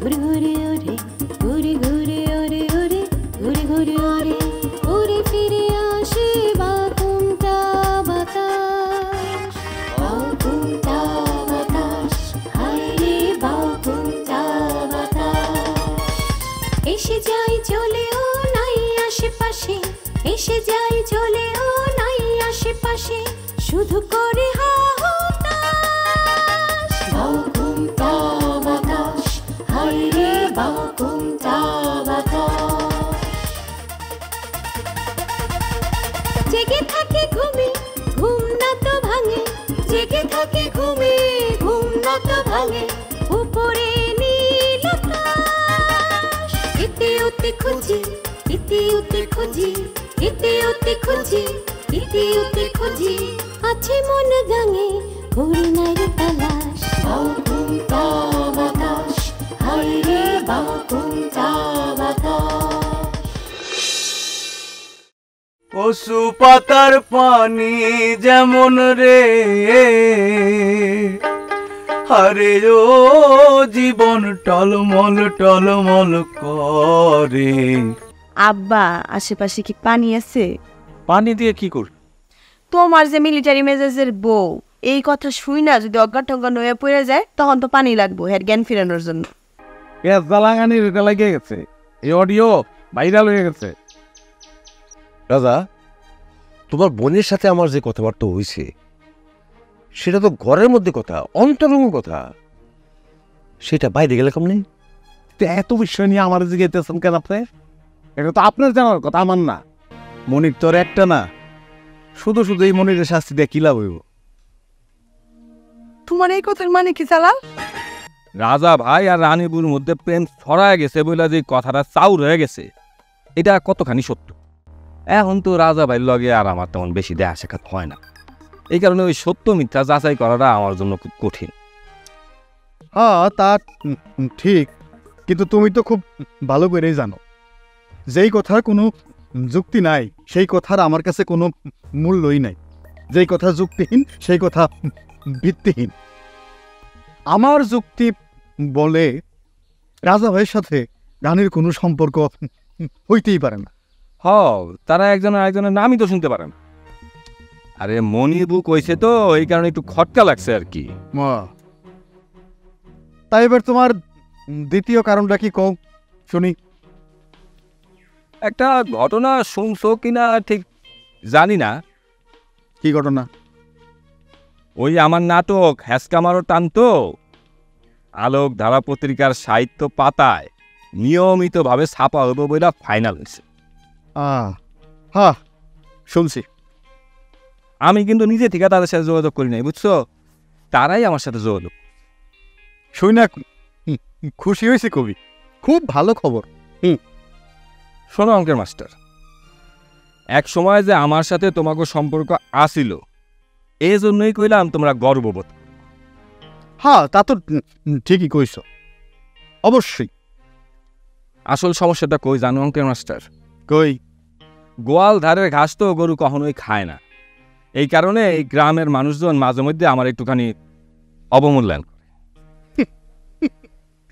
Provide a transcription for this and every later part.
ঘুরে ঘুরে ওরে ঘুরে ঘুরে ওরে ওরে ঘুরে ঘুরে ওরে উড়ে ফিরে আসে বাকুমটা বাতাস বাকুমটা বাতাস হায় রে বাকুমটা বাতাস এসে যায় চলেও নাই আশেপাশে এসে যায় চলেও নাই আশেপাশে শুধু করে হাহুতাস বাকুমটা বাতাস হায় রে বাকুমটা বাতাস জেগে থাকে ঘুমে ঘুম না তো ভাঙে জেগে থাকে ঘুমে ঘুম না তো ভাঙে উপরে নীল আকাশ এতে ওতে খুঁজি এতে ওতে খুঁজি এতে ওতে খুঁজি এতে ওতে খুঁজি আছে মন গাঙে করি নাই রে তালাশ বাকুমটা বাতাস হায় রে বাকুমটা বাতাস পশু পাতার পানি যেমন রে আরে ও জীবন টলমল টলমল করে। আব্বা আশেপাশে কি পানি আছে? পানি দিয়ে কি কর? তোমার যে মিলিটারি মেজাজের বউ এই কথা শুই না যদি অজ্ঞান টজ্ঞান হয়ে পড়ে যায় তখন তো পানি লাগবো এর জ্ঞান ফেরানোর জন্য। গ্যাস জ্বালাগানি রেটা লেগে গেছে, এই অডিও ভাইরাল হয়ে গেছে। রাজা, তোমার বোনের সাথে আমার যে কথাবার্তা হয়েছে সেটা তো ঘরের মধ্যে কথা, অন্তরঙ্গ কথা, সেটা বাইরে গেলে কম নেই। তো এত বিষয় নিয়ে আমার জিজ্ঞেসেন কেন আপনি? এটা তো আপনার জানার কথা, আমার না। মনির তোর একটা না, শুধু শুধু এই মনিরের শাস্তি দিয়ে কি লাভ হইব? তোমার এই কথার মানে কি জালাল? রাজা ভাই আর রানীবুর মধ্যে প্রেম ছড়ায় গেছে বলে যে কথাটা চাউর হয়ে গেছে এটা কতখানি সত্য? এখন তো রাজা ভাইয়ের লগে আর আমার তেমন বেশি দেয়া সাক্ষাৎ হয় না, এই কারণে ওই সত্য মিথ্যা যাচাই করাটা আমার জন্য খুব কঠিন। হ্যাঁ তা ঠিক, কিন্তু তুমি তো খুব ভালো করেই জানো যেই কথার কোনো যুক্তি নাই সেই কথার আমার কাছে কোনো মূল্যই নাই, যেই কথা যুক্তিহীন সেই কথা ভিত্তিহীন। আমার যুক্তি বলে রাজা ভাইয়ের সাথে রানীর কোনো সম্পর্ক হইতেই পারে না। তারা একজনের আরেকজনের নামই তো শুনতে পারে না। আরে মনিবু কইছে তো এই কারণে একটু খটকা লাগছে আর কি। তাই এবার তোমার দ্বিতীয় কারণটা কি কও শুনি। একটা ঘটনা শুনছো কিনা ঠিক জানি না। কি ঘটনা? ওই আমার নাটক হ্যাসকামারও টানতো আলোক ধারা পত্রিকার সাহিত্য পাতায় নিয়মিতভাবে ছাপা হইব বইটা ফাইনাল হয়েছে। হ্যাঁ শুনছি। আমি কিন্তু নিজে থেকে তাদের সাথে যোগাযোগ করি নাই, বুঝছো? তারাই আমার সাথে যোগাযোগ। শুই না খুশি হয়েছে কবি, খুব ভালো খবর। শোনো অঙ্কের মাস্টার, এক সময় যে আমার সাথে তোমাকে সম্পর্ক আসিল এই জন্যই কইলাম তোমরা গর্ববোধ। হ্যাঁ তা তো ঠিকই কইছ, অবশ্যই। আসল সমস্যাটা কই জানো অঙ্কের মাস্টার? কই? গোয়াল ধারের ঘাস তো গরু কখনোই খায় না, এই কারণে এই গ্রামের মানুষজন মাঝে মধ্যে আমার একটুখানি অবমূল্যায়ন করে।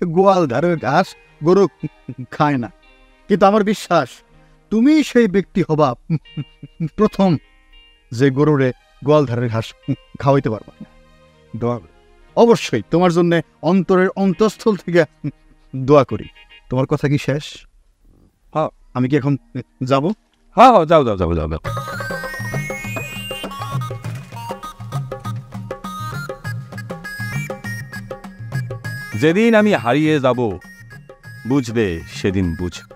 গোয়াল ধারের ঘাস গরু খায় না, কিন্তু আমার বিশ্বাস তুমি সেই ব্যক্তি হবা প্রথম যে গরুরে গোয়াল ধারের ঘাস খাওয়াইতে পারবা। অবশ্যই তোমার জন্য অন্তরের অন্তঃস্থল থেকে দোয়া করি। তোমার কথা কি শেষ? হ্যাঁ। আমি কি এখন যাব? হ্যাঁ যাও যাও যাও যাও যাও। যেদিন আমি হারিয়ে যাব বুঝবে সেদিন বুঝবে।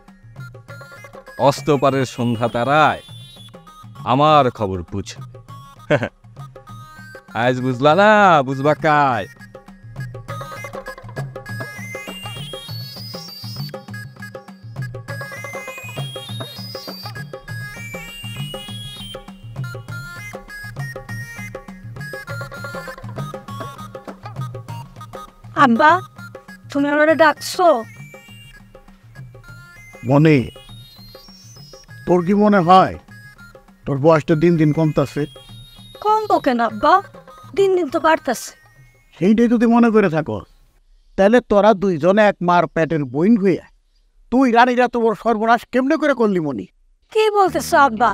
অস্তপারের সন্ধ্যা তারায় আমার খবর বুঝবে। আজ বুঝলা না, বুঝবা কায়। আব্বা তুমি আমারে ডাকছো? মনে তোর কি মনে হয় তোর বয়সটা দিন দিন কমতেছে? কমবো কেন আব্বা, দিন দিন তো বাড়তেছে। সেইটাই যদি মনে করে থাকো তাহলে তোরা দুইজনে এক মার পেটের বইন হয়ে তুই রানীরা তোর সর্বনাশ কেমনে করে করলি মনি? কি বলতেছো আব্বা?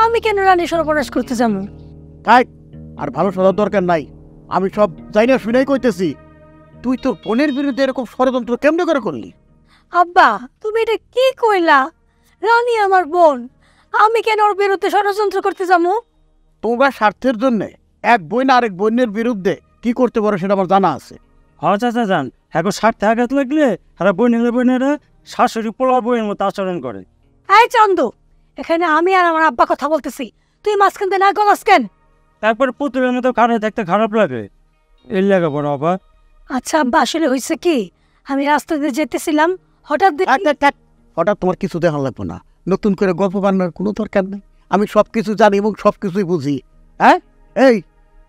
আমি কেন রানী সর্বনাশ করতে যাবো? তাই আর ভালো শোনার দরকার নাই, আমি সব যাই না শুনেই কইতেছি। তুই তোর বোনের বিরুদ্ধে এরকম ষড়যন্ত্র কেমনে করে করলি? আব্বা তুমি এটা কি কইলা? রানী আমার বোন, আমি কেন ওর বিরুদ্ধে ষড়যন্ত্র করতে যাবো? তোমার স্বার্থের জন্য এক বোন আরেক বোনের বিরুদ্ধে কি করতে পারো সেটা আমার জানা আছে। হ্যাঁ চাচা যান, এখন স্বার্থে আঘাত লাগলে আর বোনেরা শাশুড়ি পোলা বইয়ের মতো আচরণ করে। এই চন্দু, এখানে আমি আর আমার আব্বা কথা বলতেছি, তুই মাঝখান দিয়ে না গলাস কেন? তারপরে পুতুলের মতো কানে দেখতে খারাপ লাগে, এর লাগে বড় বাবা। আচ্ছা আব্বা, আসলে হয়েছে কি, আমি রাস্তা দিয়ে যেতেছিলাম, হঠাৎ হঠাৎ তোমার কিছু দেখা লাগবো না, নতুন করে গল্প বানানোর কোনো দরকার নেই। আমি সব কিছু জানি এবং সব কিছুই বুঝি। হ্যাঁ, এই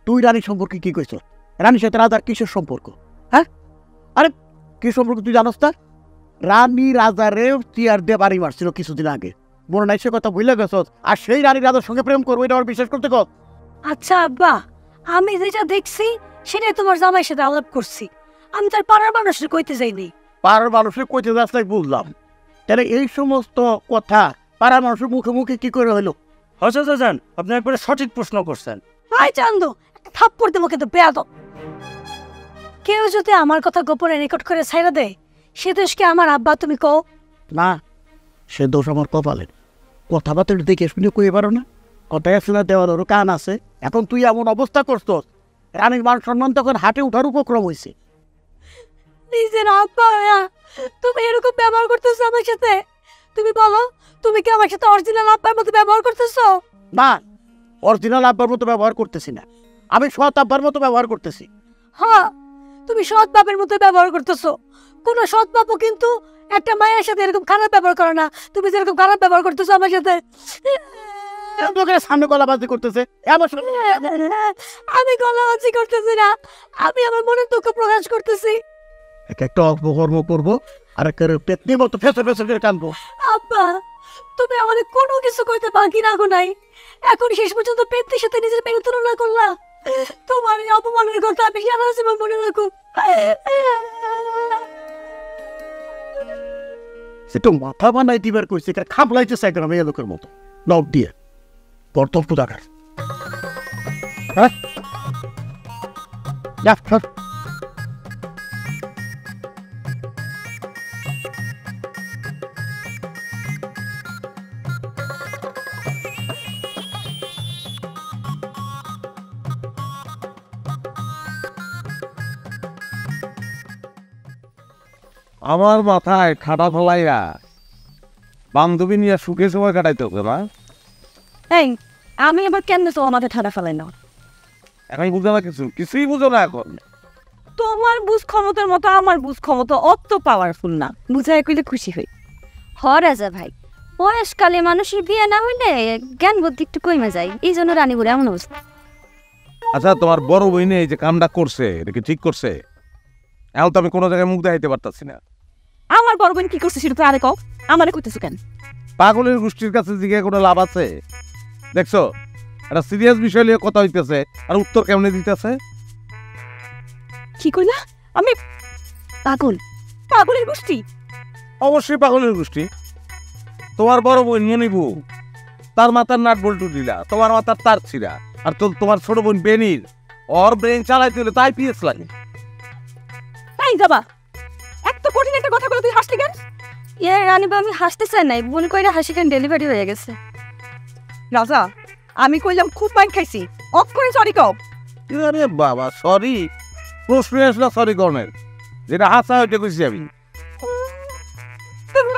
তুই রানী সম্পর্কে কি কইছ? রানীর সাথে রাজার কিসের সম্পর্ক? হ্যাঁ, আরে কি সম্পর্ক তুই জানোস না? রানী রাজারে চেয়ার দিয়ে বাড়ি মারছিল কিছুদিন আগে, মনে নাই সে কথা ভুলে গেছ? আর সেই রানী রাজার সঙ্গে প্রেম করবো এটা আমার বিশ্বাস করতে কর। আচ্ছা আব্বা, আমি যেটা দেখছি সেটাই তোমার জামাইয়ের সাথে আলাপ করছি, আমি তার পাড়ার মানুষের কইতে যাইনি। পাড়ার মানুষের কইতে যাস তাই বুঝলাম, তাহলে এই সমস্ত কথা পাড়ার মানুষের মুখে মুখে কি করে হইলো? হ্যাঁ চাচা যান, আপনি একবারে সঠিক প্রশ্ন করছেন। হাই চান্দু, একটা থাপ্পড় দেবো কিন্তু বেয়াদব। কেউ যদি আমার কথা গোপনে রেকর্ড করে ছাইড়া দেয়, সে দোষ কি আমার আব্বা? তুমি কও না, সে দোষ আমার কপালের। কথাবার্তা দেখে শুনে কই পারো না, কথায় আছে না দেওয়ার ওরও কান আছে। এখন তুই এমন অবস্থা করছস, রানীর মান সম্মান তখন হাটে উঠার উপক্রম হয়েছে। নিজের আব্বা হইয়া তুমি এরকম ব্যবহার করতেছো আমার সাথে? তুমি বলো, তুমি কি আমার সাথে অরিজিনাল আব্বার মতো ব্যবহার করতেছো? না, অরিজিনাল আব্বার মতো ব্যবহার করতেছি না, আমি সৎ আব্বার মতো ব্যবহার করতেছি। হ্যাঁ, তুমি সৎ বাপের মতো ব্যবহার করতেছো। কোন সৎ বাপও কিন্তু একটা মায়ের সাথে এরকম খারাপ ব্যবহার করে না। তুমি যেরকম খারাপ ব্যবহার করতেছো আমার সাথে। সামনে গলাবাজি করতেছে, আমি গলাবাজি করতেছি না, আমি আমার মনের দুঃখ প্রকাশ করতেছি। একটা অপকর্ম করবো আর একটা পেতনির মতো ফেসে ফেসে করে টানবো। আব্বা, তুমি আমাদের কোনো কিছু কইতে বাকি রাখো নাই, এখন শেষ পর্যন্ত পেতনির সাথে নিজের পেরে তুলনা করলা। তোমার এই অপমানের কথা আমি সারা জীবন মনে রাখো। সেটা মাথা বানাই দিবার কইছে, খাবলাইছে সাইকেল মেয়ে লোকের মতো নখ দিয়ে কর্তব্য দেখার। হ্যাঁ, আমার মাথায় খাটা ফলাইয়া বান্ধবী নিয়ে সুখে সময় কাটাইতে হবে না। এই, আমি আবার কেন তো আমাদের ঠাডা ফেলাই না? এখন বুঝো না, কিছুই বুঝো না। এখন তোমার বুঝ ক্ষমতার মতো আমার বুঝ ক্ষমতা অত পাওয়ারফুল না, বুঝাই কইলে খুশি হই। হ রাজা ভাই, বয়সকালে মানুষের বিয়ে না হইলে জ্ঞান বুদ্ধি একটু কমে যায়, এই জন্য রানীপুরে এমন অবস্থা। আচ্ছা, তোমার বড় বইনে এই যে কামটা করছে এটা কি ঠিক করছে? এখন তো আমি কোনো জায়গায় মুখ দেখাইতে পারতাছি না। আমার বড় বোন কি করছে সেটা তো আরে কও, আমারে কইতেছো কেন? পাগলের গোষ্ঠীর কাছে জিজ্ঞাসা কোনো লাভ আছে? দেখছো, একটা সিরিয়াস বিষয় নিয়ে কথা হইতেছে আর উত্তর কেমনে দিতেছে। কি কইলা? আমি পাগল? পাগলের গোষ্ঠী? অবশ্যই পাগলের গোষ্ঠী। তোমার বড় বোন মনিবু, তার মাথার নাট বল্টু দিলা, তোমার মাথার তার ছিঁড়া। আর তোমার ছোট বোন বেনির, ওর ব্রেন চালাইতে হলে তাই পিএস লাগে। এই যাবা, এত কঠিন একটা কথা বলে তুই হাসলি কেন? রানীবা, আমি হাসতে চাই নাই, বোন কইরা হাসি কেন ডেলিভারি হয়ে গেছে। রাজা, আমি কইলাম খুব মাইন খাইছি, অফ করে সরি কও। আরে বাবা, সরি প্রশ্ন আসলো সরি গর্মের, যেটা হাসা হইতে কইছি আমি।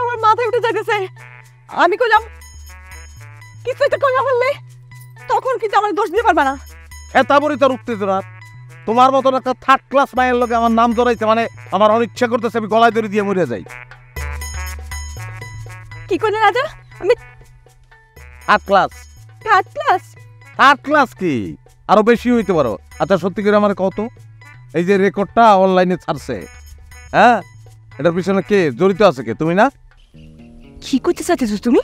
আমার মাথায় উঠে যাইতেছে, আমি কইলাম কিছু একটা কইলা বললে তখন কিন্তু আমার দোষ দিতে পারবা না। খেতা বলি তোর উত্তেজনা। তোমার মতন একটা থার্ড ক্লাস মায়ের লোকে আমার নাম জড়াইছে, মানে আমার অনিচ্ছা করতেছে আমি গলায় দড়ি দিয়ে মরে যাই। কি কইলে রাজা? আমি third class? Third class? Third class কি, আরো বেশি হইতে পারো। আচ্ছা সত্যি করে আমার কত, এই যে রেকর্ডটা অনলাইনে ছাড়ছে, হ্যাঁ, এটার পিছনে কে জড়িত আছে? কে? তুমি না? কি করতে চাইতেছো তুমি?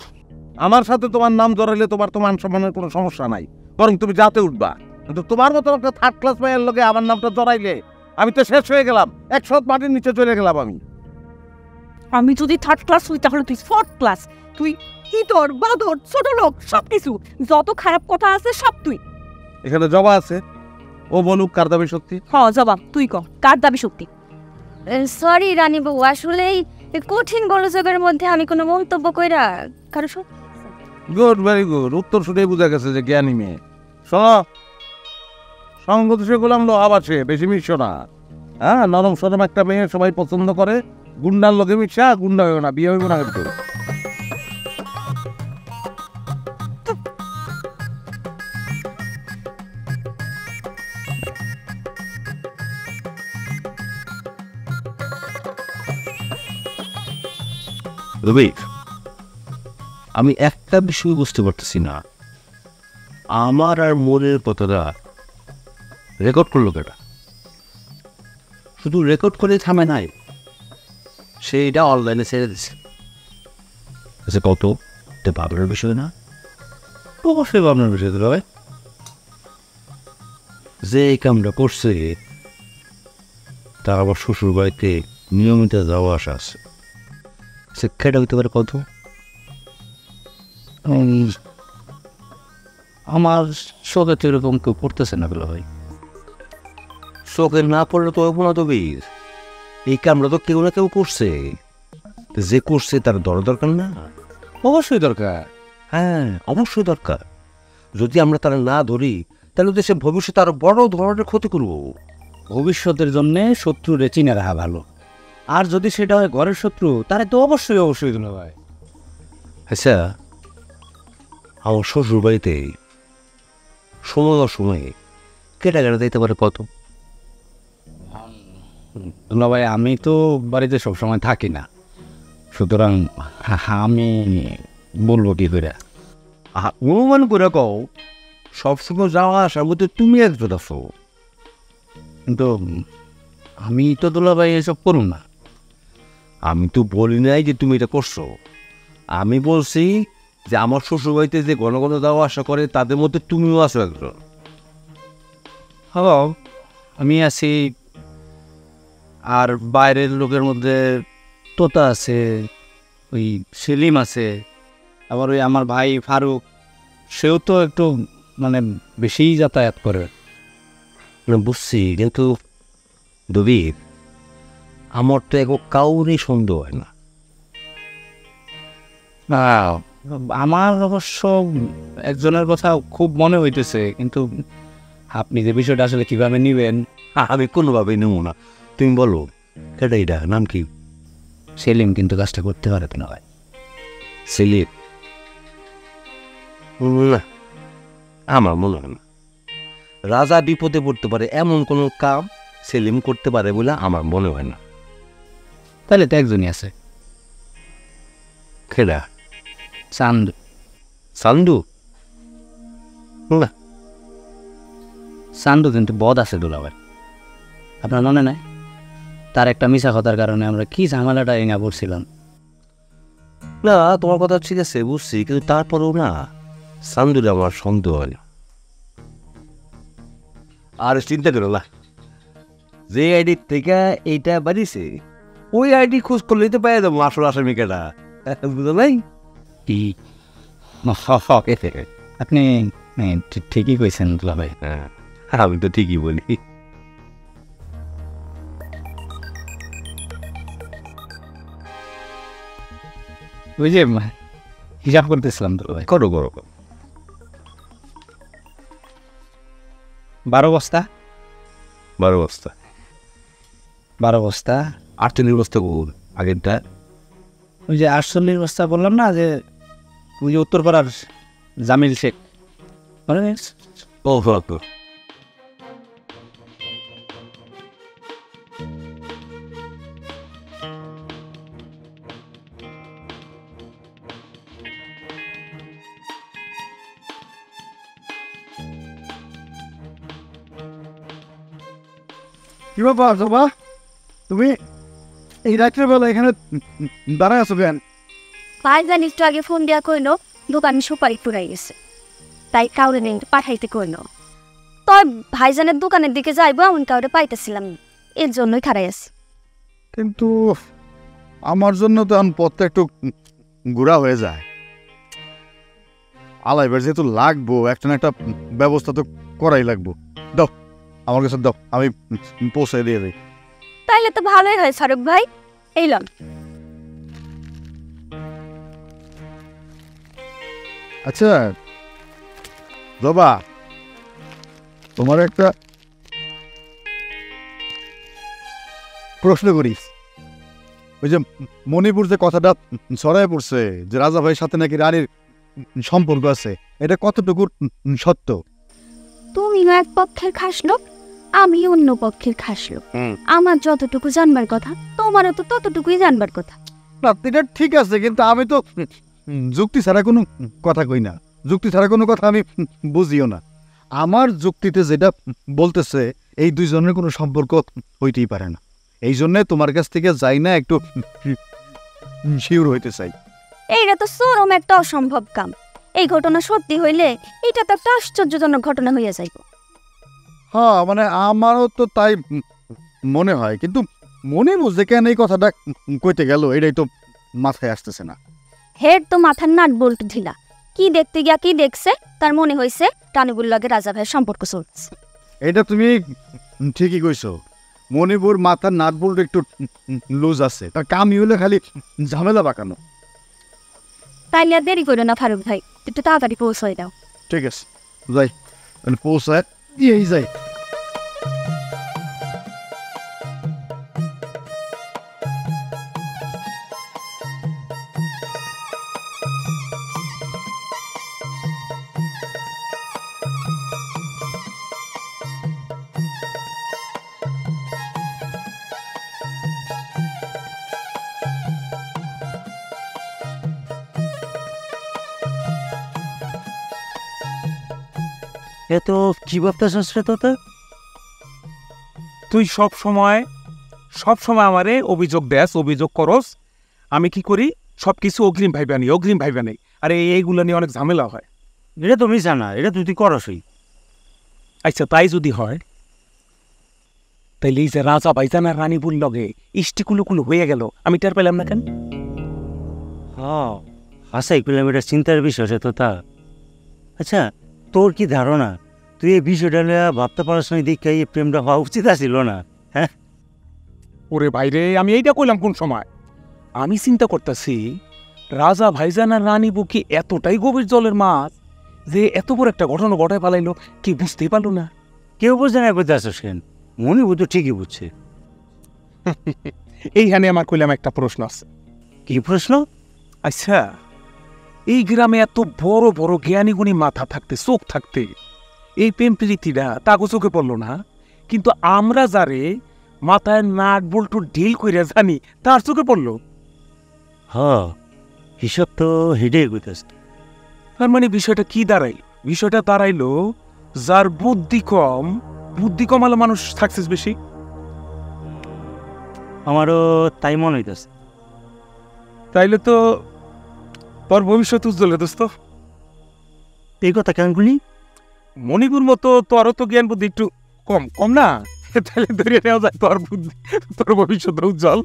আমার সাথে তোমার নাম জড়াইলে তোমার তো মান সম্মানের কোনো সমস্যা নাই, বরং তুমি যাতে উঠবা। কিন্তু তোমার মতো একটা থার্ড ক্লাস মায়ের লোকে আমার নামটা জড়াইলে আমি তো শেষ হয়ে গেলাম, 100 মাটির নিচে চলে গেলাম আমি। আমি যদি থার্ড ক্লাস হই তাহলে তুই ফোর্থ ক্লাস। তুই ইতর বাদর ছোট লোক সবকিছু, যত খারাপ কথা আছে সব তুই। এখানে জবা আছে, ও বলুক কার দাবি সত্যি। জবাব তুই কর, কার দাবি সত্যি? সরি রানী বউ, আসলে এই কঠিন গোলযোগের মধ্যে আমি কোনো মন্তব্য কইরা কারো গুড, ভেরি গুড। উত্তর শুনেই বোঝা গেছে যে জ্ঞানী মেয়ে। শোনো, সঙ্গদোষে গোলাম লোহাবাসে, বেশি মিশো না। হ্যাঁ, নরম সরম একটা মেয়ে সবাই পছন্দ করে। গুন্ডার লোকে মিশা, গুন্ডা হইব না, বিয়ে হইব না কিন্তু। রবি, আমি একটা বিষয় বুঝতে পারতেছি না, আমার আর মনের কথাটা রেকর্ড করলো কেটা? শুধু রেকর্ড করে থামে নাই, সেইটা অনলাইনে ছেড়ে দিছে। কত ভাবনার বিষয় না? অবশ্যই ভাবনার বিষয় দিল ভাই। যে এই কামটা করছে তার আবার শ্বশুর বাড়িতে নিয়মিত যাওয়া আসা আছে, শিক্ষাটা হইতে পারে কত? আমার চোখে তো এরকম কেউ পড়তেছে না বলে ভাই। চোখে না পড়লে তো না তো বীর, এই কামটা তো কেউ না কেউ করছে। যে করছে তার দরকার না? অবশ্যই দরকার। হ্যাঁ, অবশ্যই দরকার। যদি আমরা তারা না ধরি তাহলে দেশে ভবিষ্যতে আরো বড় ধরনের ক্ষতি করব। ভবিষ্যতের জন্য শত্রুরে চিনে রাখা ভালো, আর যদি সেটা হয় ঘরের শত্রু, তাহলে তো অবশ্যই দিল ভাই। আচ্ছা, আমার শ্বশুর বাড়িতে সময় অসময়ে কেটা দিতে পারে কত? না ভাই, আমি তো বাড়িতে সবসময় থাকি না, সুতরাং আমি বলবো কি করে? অনুমান করে কও, সবসময় যাওয়া আসার মধ্যে তুমি একজন আছো, কিন্তু আমি তো দুলাভাই এসব করুন না। আমি তো বলি নাই যে তুমি এটা করছো, আমি বলছি যে আমার শ্বশুরবাড়িতে যে ঘন ঘন যাওয়া আসা করে তাদের মধ্যে তুমিও আছো একজন। হ্যালো, আমি আছি, আর বাইরের লোকের মধ্যে তোতা আছে, ওই সেলিম আছে, আবার ওই আমার ভাই ফারুক, সেও তো একটু মানে বেশিই যাতায়াত করে। বুঝছি, কিন্তু দবির আমার তো এক কাউরই সন্দেহ হয় না। আমার অবশ্য একজনের কথা খুব মনে হইতেছে, কিন্তু আপনি যে বিষয়টা আসলে কিভাবে নিবেন আমি কোনোভাবেই নেব না। তুমি বলো, কেটা এটা নাম কি? সেলিম কিন্তু কাজটা করতে পারে না ভাই। সেলিম না, আমার মনে হয় না। রাজা বিপদে পড়তে পারে এমন কোনো কাম সেলিম করতে পারে বলে আমার মনে হয় না। তাহলে তো একজনই আছে। খেলা চান্দু। চান্দু না, চান্দু কিন্তু বদ আছে দুলাভাই, আপনার মনে নাই? তার একটা মিশা কথার কারণে আমরা কি ঝামেলাটা এনে পড়ছিলাম। না, তোমার কথা ঠিক আছে, বুঝছি, কিন্তু তারপরেও না, চান্দুর আমার সন্দেহ হয় না। আর চিন্তা করো না, যে আইডি থেকে এইটা বাড়িছে ওই আইডি খোঁজ করলেই তো পাই যাবো আসল আসামিকেটা, বুঝো নাই? আপনি ঠিকই কইছেন দুলাভাই। হ্যাঁ, আমি তো ঠিকই বলি। ওই যে হিসাব করতেছিলাম দুলাভাই। করো 12 বস্তা। 12 বস্তা 12 বস্তা 48 বস্তা কোন আগেরটা? ওই যে 48 বস্তা বললাম না, যে ওই যে উত্তরপাড়ার জামিল শেখ, মানে ও তো কি ব্যাপার জবা, তুমি এই রাত্রের বেলা এখানে দাঁড়ায় আছো কেন? ভাইজান একটু আগে ফোন দেওয়া কইলো দোকানে সুপারি ফুরাই গেছে, তাই কাউরে নিয়ে পাঠাইতে কইলো। তবে ভাইজানের দোকানের দিকে যাইবো এমন কাউরে পাইতেছিলাম, এর জন্যই খাড়াই আছি। কিন্তু আমার জন্য তো এখন পথটা একটু ঘোরা হয়ে যায়। আলাইবার যেহেতু লাগবো, একটা না একটা ব্যবস্থা তো করাই লাগবো। দাও আমার কাছে দাও, আমি পৌঁছে দিয়ে দিই। তাইলে তো ভালোই হয় ফারুক ভাই, এই লন। আচ্ছা জবা, তোমার একটা প্রশ্ন করিস। ওই যে মণিপুর যে কথাটা ছড়ায় পড়ছে যে রাজা ভাইয়ের সাথে নাকি রানীর সম্পর্ক আছে, এটা কতটুকু সত্য? তুমিও এক পক্ষের খাস লোক, আমি অন্য পক্ষের খাস লোক। আমার যতটুকু জানবার কথা তোমারও তো ততটুকুই জানবার কথা। না এটা ঠিক আছে, কিন্তু আমি তো যুক্তি ছাড়া কোনো কথা কই না, যুক্তি ছাড়া কোনো কথা আমি বুঝিও না। আমার যুক্তিতে যেটা বলতেছে এই দুইজনের কোনো সম্পর্ক হইতেই পারে না। এই জন্যে তোমার কাছ থেকে যাই না, একটু শিওর হইতে চাই। এইটা তো চরম একটা অসম্ভব কাম। এই ঘটনা সত্যি হইলে এটা তো একটা আশ্চর্যজনক ঘটনা হইয়া যাইব। হ্যাঁ মানে আমারও তো তাই মনে হয়, কিন্তু মনে বুঝে কেন এই কথাটা কইতে গেল এটাই তো মাথায় আসতেছে না। হেড তো মাথার নাট বল্টু ঢিলা, কি দেখতে গিয়া কি দেখছে তার মনে হইছে রানীবুর লগে রাজা ভাইয়ের সম্পর্ক চলছে। এটা তুমি ঠিকই কইছো, মণিপুর মাথার নাট বল্টু একটু লুজ আছে, তার কামই হলে খালি ঝামেলা পাকানো। তাইলে আর দেরি করো না ফারুক ভাই, একটু তাড়াতাড়ি পৌঁছাই দাও। ঠিক আছে যাই, পৌঁছায় দিয়েই যাই। এ তো কি ভাবতেছিস রে তোতে? তুই সব সময় আমারে অভিযোগ দেস, অভিযোগ করস। আমি কি করি, সব কিছু অগ্রিম ভাইবা নেই। আরে এইগুলো নিয়ে অনেক ঝামেলা হয়। এটা তুমি জানা, এটা তুই করসই। আচ্ছা তাই যদি হয়, তাইলে এই যে রাজা ভাইজান আর রানীপুর লগে ইষ্টিকুলুকুলু হয়ে গেল, আমি টের পেলাম না কেন? হ্যাঁ আসাই পেলাম, এটা চিন্তার বিষয় রে তোতা। আচ্ছা তোর কি ধারণা, তুই এই বিষয়টা ভাবতে পারস না দেখে এই প্রেমটা হওয়া উচিত আছিল না? হ্যাঁ ওরে বাইরে, আমি এইটা কইলাম কোন সময়? আমি চিন্তা করতেছি রাজা ভাইজান আর রানীবু কি এতটাই গভীর জলের মাছ যে এত বড় একটা ঘটনা ঘটায় পালাইলো, কি বুঝতেই পারলো না? কেউ বুঝে না করতে আসছ কেন? মনে বুঝতো ঠিকই বুঝছে। এইখানে আমার কইলাম একটা প্রশ্ন আছে। কি প্রশ্ন? আচ্ছা এই গ্রামে এত বড় বড় জ্ঞানী গুণী মাথা থাকতে, চোখ থাকতে, এই প্রেম প্রীতিটা তাকে চোখে পড়লো না, কিন্তু আমরা যারে মাথায় নাট বল্টু ঢিল কইরা জানি তার চোখে পড়লো। হ্যাঁ হিসাব তো হেডে গইতেছে। তার মানে বিষয়টা কি দাঁড়াইল? বিষয়টা দাঁড়াইলো যার বুদ্ধি কম হলে মানুষ সাকসেস বেশি। আমারও তাই মনে হইতেছে। তাইলে তো তোর ভবিষ্যৎ উজ্জ্বল দোস্ত। এই কথা কেন বলি? মণিপুর মতো তোরও তো জ্ঞান বুদ্ধি একটু কম না, তাহলে ধরিয়ে নেওয়া যায় তোর বুদ্ধি, তোর ভবিষ্যৎ উজ্জ্বল।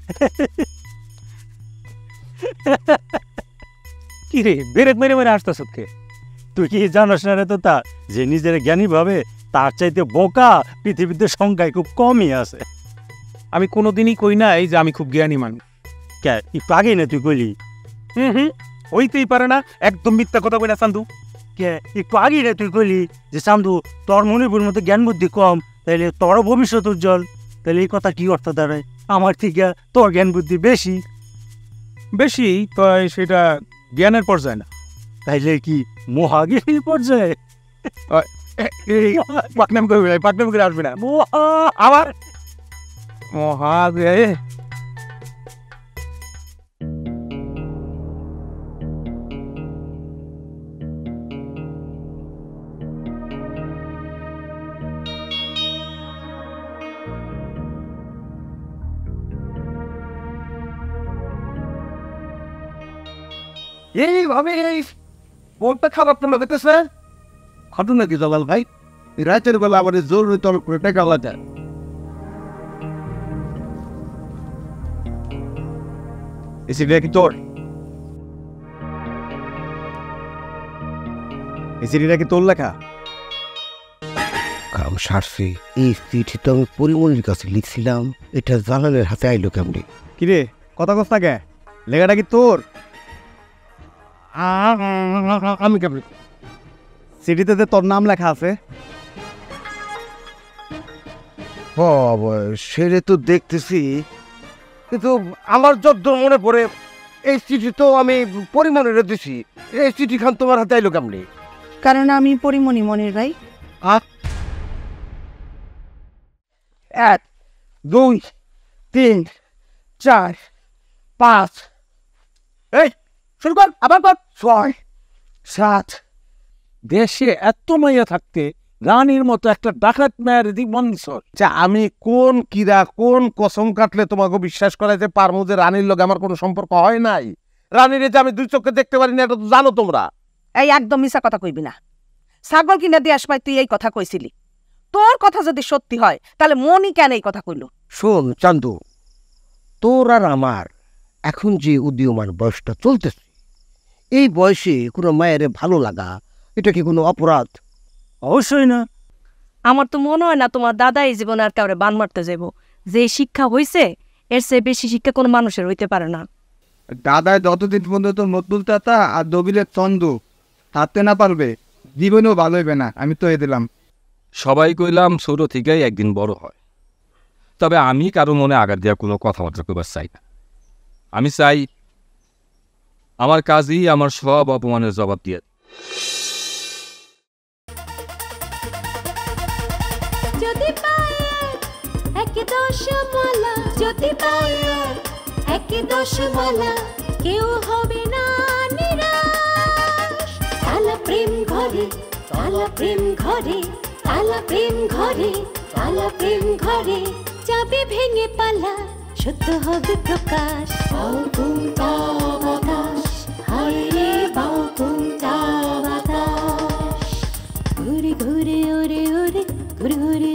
কি রে বেরেক মেরে আসতেছ? তুই কি জানোস না রে তোতা, যে নিজের জ্ঞানী ভাবে তার চাইতে বোকা পৃথিবীতে সংখ্যায় খুব কমই আছে। আমি কোনোদিনই কই নাই যে আমি খুব জ্ঞানী মানুষ। কে একটু আগেই না তুই কইলি? হইতেই পারে না, একদম মিথ্যা কথা কই না চান্দু। কে একটু আগেই না তুই কইলি যে চান্দু তোর মনিপুর মতো জ্ঞান বুদ্ধি কম, তাইলে তোরও ভবিষ্যৎ উজ্জ্বল। তাহলে এই কথা কি অর্থ দাঁড়ায়? আমার থেকে তোর জ্ঞান বুদ্ধি বেশি। তো সেটা জ্ঞানের পর্যায়ে না, তাইলে কি মহাজ্ঞানীর পর্যায়ে? পাকনাম করে আসবে না আবার মহাজ্ঞে। এইভাবে এই মনটা খারাপ কেন দেখতেছে? ঘটনা কি জলাল ভাই? রাতের বেলা আবার জরুরি তলব করে টাকা লাগে। এই চিঠিটা কি তোর? এই চিঠিটা কি তোর লেখা? কাম সারছি। এই চিঠি তো আমি পরিমণির কাছে লিখছিলাম, এটা জালালের হাতে আইলো কেমনি? কিরে কথা কস না কে? লেখাটা কি তোর? আমি কেমনি? চিঠিতে যে তোর নাম লেখা আছে। সেরে তো দেখতেছি, কিন্তু আমার যদ্দূর মনে পড়ে এই চিঠি তো আমি পরিমণিরে দিছি। এই চিঠি খান তোমার হাতে আইলো কেমনি? কারণ আমি পরিমণি মনির ভাই। 1 2 3 4 5, এই শুরু কর, আবার কর, 6 7। দেশে এত মাইয়া থাকতে রানীর মতো একটা ডাকাত মায়ের জীবন দিছর। আচ্ছা, আমি কোন কিরা কোন কসম কাটলে তোমাকে বিশ্বাস করাইতে পারবো যে রানীর লগে আমার কোনো সম্পর্ক হয় নাই? রানীর যে আমি দুই চোখে দেখতে পারি না, এটা তো জানো তোমরা। এই একদম মিছা কথা কইবি না। ছাগল কিনা দিয়ে আসবাই তুই এই কথা কইছিলি। তোর কথা যদি সত্যি হয় তাহলে মনি কেন এই কথা কইল? শোন চান্দু, তোর আর আমার এখন যে উদীয়মান বয়সটা চলতেছে, এই বয়সে কোনো মায়ের ভালো লাগা এটা কি কোনো অপরাধ? অবশ্যই না। আমার তো মনে হয় না তোমার দাদা এই জীবনে আর কাউরে বান মারতে যাইব। যে শিক্ষা হইছে এর চেয়ে বেশি শিক্ষা কোনো মানুষের হইতে পারে না। দাদায় যতদিন পর্যন্ত নতুন তাতা আর দবিলের চন্দ্র থাকতে না পারবে, জীবনেও ভালো হইবে না। আমি তো এ দিলাম। সবাই কইলাম ছোট থেকেই একদিন বড় হয়, তবে আমি কারো মনে আঘাত দেওয়া কোনো কথাবার্তা কইবার চাই না। আমি চাই আমার কাজই আমার সব অপমানের জবাব দিয়ে। যদি পায়ে একে দশমালা, যদি পায়ে একে দশমালা, কেউ হবে না নিরাশ। তালা প্রেম ঘরে, তালা প্রেম ঘরে, তালা প্রেম ঘরে, তালা প্রেম ঘরে, যাবে ভেঙে পালা, সত্য হবে প্রকাশ। বাউ তুমটা বাতাস, হায় রে বাউ তুমটা বাতাস, ঘুরে ঘুরে ওরে ওরে, ঘুরে ঘুরে